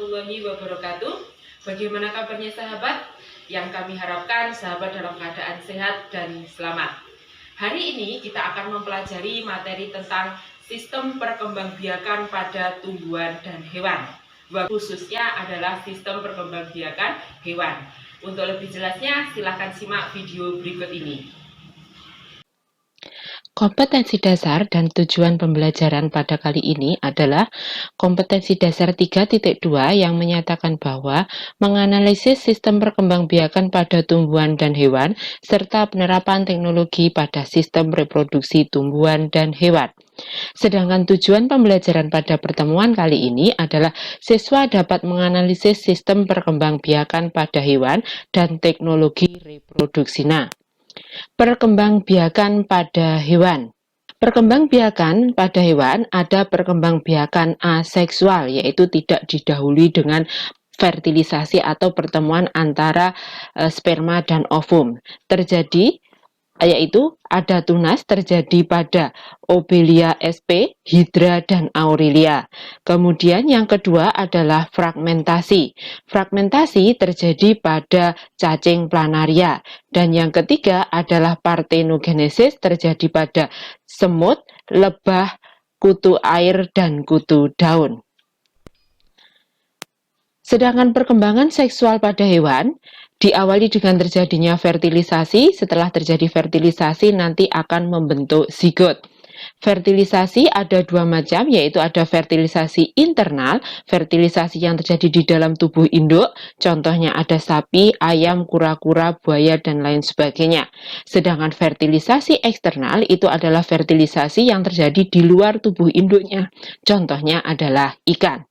warahmatullahi wabarakatuh. Bagaimana kabarnya sahabat? Yang kami harapkan sahabat dalam keadaan sehat dan selamat. Hari ini kita akan mempelajari materi tentang sistem perkembangbiakan pada tumbuhan dan hewan. Khususnya adalah sistem perkembangbiakan hewan. Untuk lebih jelasnya silakan simak video berikut ini. Kompetensi dasar dan tujuan pembelajaran pada kali ini adalah kompetensi dasar 3.2 yang menyatakan bahwa menganalisis sistem perkembangbiakan pada tumbuhan dan hewan serta penerapan teknologi pada sistem reproduksi tumbuhan dan hewan. Sedangkan tujuan pembelajaran pada pertemuan kali ini adalah siswa dapat menganalisis sistem perkembangbiakan pada hewan dan teknologi reproduksinya. Perkembangbiakan pada hewan. Perkembangbiakan pada hewan ada perkembangbiakan aseksual, yaitu tidak didahului dengan fertilisasi atau pertemuan antara sperma dan ovum. Yaitu ada tunas terjadi pada Obelia sp, Hydra, dan Aurelia. Kemudian yang kedua adalah fragmentasi. Fragmentasi terjadi pada cacing planaria. Dan yang ketiga adalah partenogenesis terjadi pada semut, lebah, kutu air, dan kutu daun. Sedangkan perkembangan seksual pada hewan diawali dengan terjadinya fertilisasi. Setelah terjadi fertilisasi nanti akan membentuk zigot. Fertilisasi ada dua macam, yaitu ada fertilisasi internal, fertilisasi yang terjadi di dalam tubuh induk, contohnya ada sapi, ayam, kura-kura, buaya, dan lain sebagainya. Sedangkan fertilisasi eksternal itu adalah fertilisasi yang terjadi di luar tubuh induknya, contohnya adalah ikan.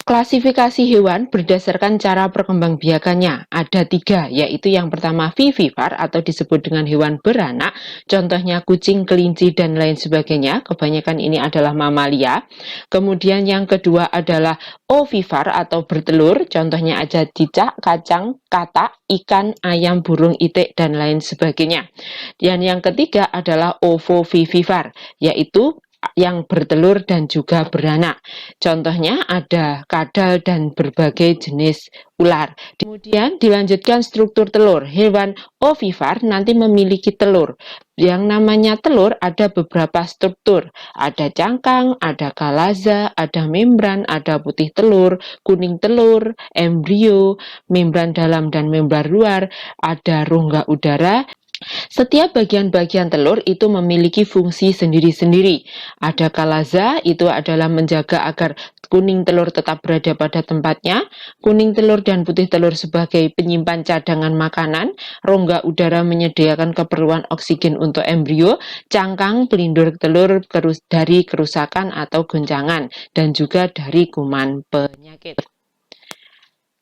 Klasifikasi hewan berdasarkan cara perkembangbiakannya ada 3, yaitu yang pertama vivipar atau disebut dengan hewan beranak, contohnya kucing, kelinci, dan lain sebagainya, kebanyakan ini adalah mamalia. Kemudian yang kedua adalah ovipar atau bertelur, contohnya ada cicak, kacang, katak, ikan, ayam, burung, itik, dan lain sebagainya. Dan yang ketiga adalah ovovivipar, yaitu yang bertelur dan juga beranak. Contohnya ada kadal dan berbagai jenis ular. Kemudian dilanjutkan struktur telur. Hewan ovipar nanti memiliki telur. Yang namanya telur ada beberapa struktur. Ada cangkang, ada kalaza, ada membran, ada putih telur, kuning telur, embrio, membran dalam dan membran luar, ada rongga udara. Setiap bagian-bagian telur itu memiliki fungsi sendiri-sendiri. Ada kalaza, itu adalah menjaga agar kuning telur tetap berada pada tempatnya. Kuning telur dan putih telur sebagai penyimpan cadangan makanan. Rongga udara menyediakan keperluan oksigen untuk embrio. Cangkang pelindung telur dari kerusakan atau goncangan. Dan juga dari kuman penyakit.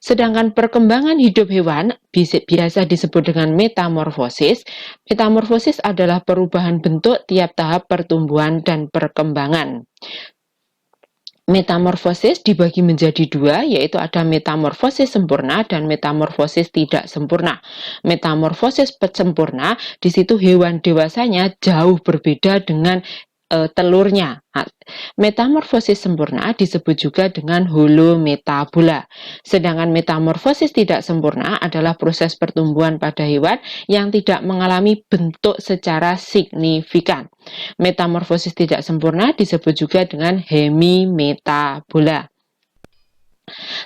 Sedangkan perkembangan hidup hewan biasa disebut dengan metamorfosis. Metamorfosis adalah perubahan bentuk tiap tahap pertumbuhan dan perkembangan. Metamorfosis dibagi menjadi 2, yaitu ada metamorfosis sempurna dan metamorfosis tidak sempurna. Metamorfosis sempurna, di situ hewan dewasanya jauh berbeda dengan telurnya. Metamorfosis sempurna disebut juga dengan holometabola. Sedangkan metamorfosis tidak sempurna adalah proses pertumbuhan pada hewan yang tidak mengalami bentuk secara signifikan. Metamorfosis tidak sempurna disebut juga dengan hemimetabola.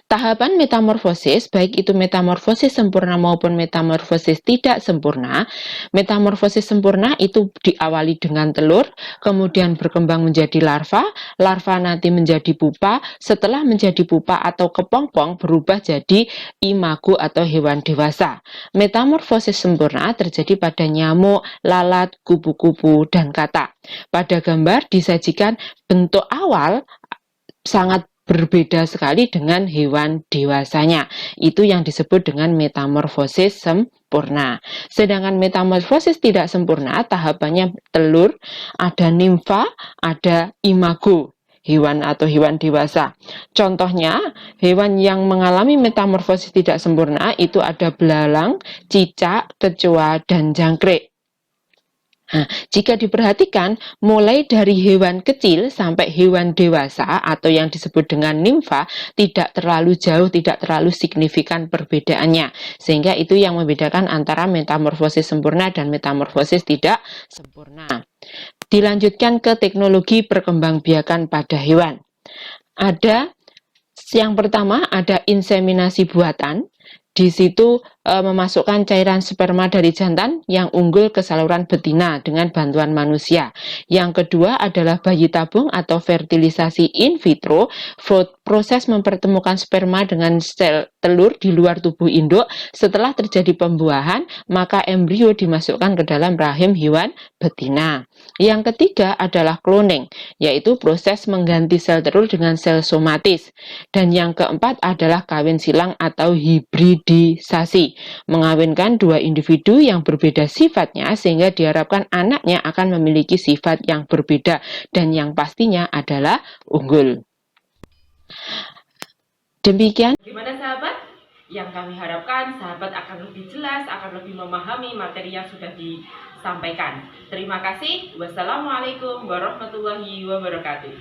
Tahapan metamorfosis, baik itu metamorfosis sempurna maupun metamorfosis tidak sempurna. Metamorfosis sempurna itu diawali dengan telur, kemudian berkembang menjadi larva, larva nanti menjadi pupa, setelah menjadi pupa atau kepompong berubah jadi imago atau hewan dewasa. Metamorfosis sempurna terjadi pada nyamuk, lalat, kupu-kupu, dan katak. Pada gambar disajikan bentuk awal sangat berbeda sekali dengan hewan dewasanya. Itu yang disebut dengan metamorfosis sempurna. Sedangkan metamorfosis tidak sempurna, tahapannya telur, ada nimfa, ada imago, hewan atau hewan dewasa. Contohnya, hewan yang mengalami metamorfosis tidak sempurna itu ada belalang, cicak, kecoa, dan jangkrik. Jika diperhatikan, mulai dari hewan kecil sampai hewan dewasa atau yang disebut dengan nimfa tidak terlalu jauh, tidak terlalu signifikan perbedaannya. Sehingga itu yang membedakan antara metamorfosis sempurna dan metamorfosis tidak sempurna. Dilanjutkan ke teknologi perkembangbiakan pada hewan. Yang pertama ada inseminasi buatan. Di situ memasukkan cairan sperma dari jantan yang unggul ke saluran betina dengan bantuan manusia. Yang kedua adalah bayi tabung atau fertilisasi in vitro, proses mempertemukan sperma dengan sel telur di luar tubuh induk. Setelah terjadi pembuahan, maka embrio dimasukkan ke dalam rahim hewan betina. Yang ketiga adalah cloning, yaitu proses mengganti sel telur dengan sel somatis. Dan yang keempat adalah kawin silang atau hibridisasi, mengawinkan dua individu yang berbeda sifatnya sehingga diharapkan anaknya akan memiliki sifat yang berbeda dan yang pastinya adalah unggul. Demikian. Gimana sahabat? Yang kami harapkan sahabat akan lebih jelas, akan lebih memahami materi yang sudah disampaikan. Terima kasih. Wassalamualaikum warahmatullahi wabarakatuh.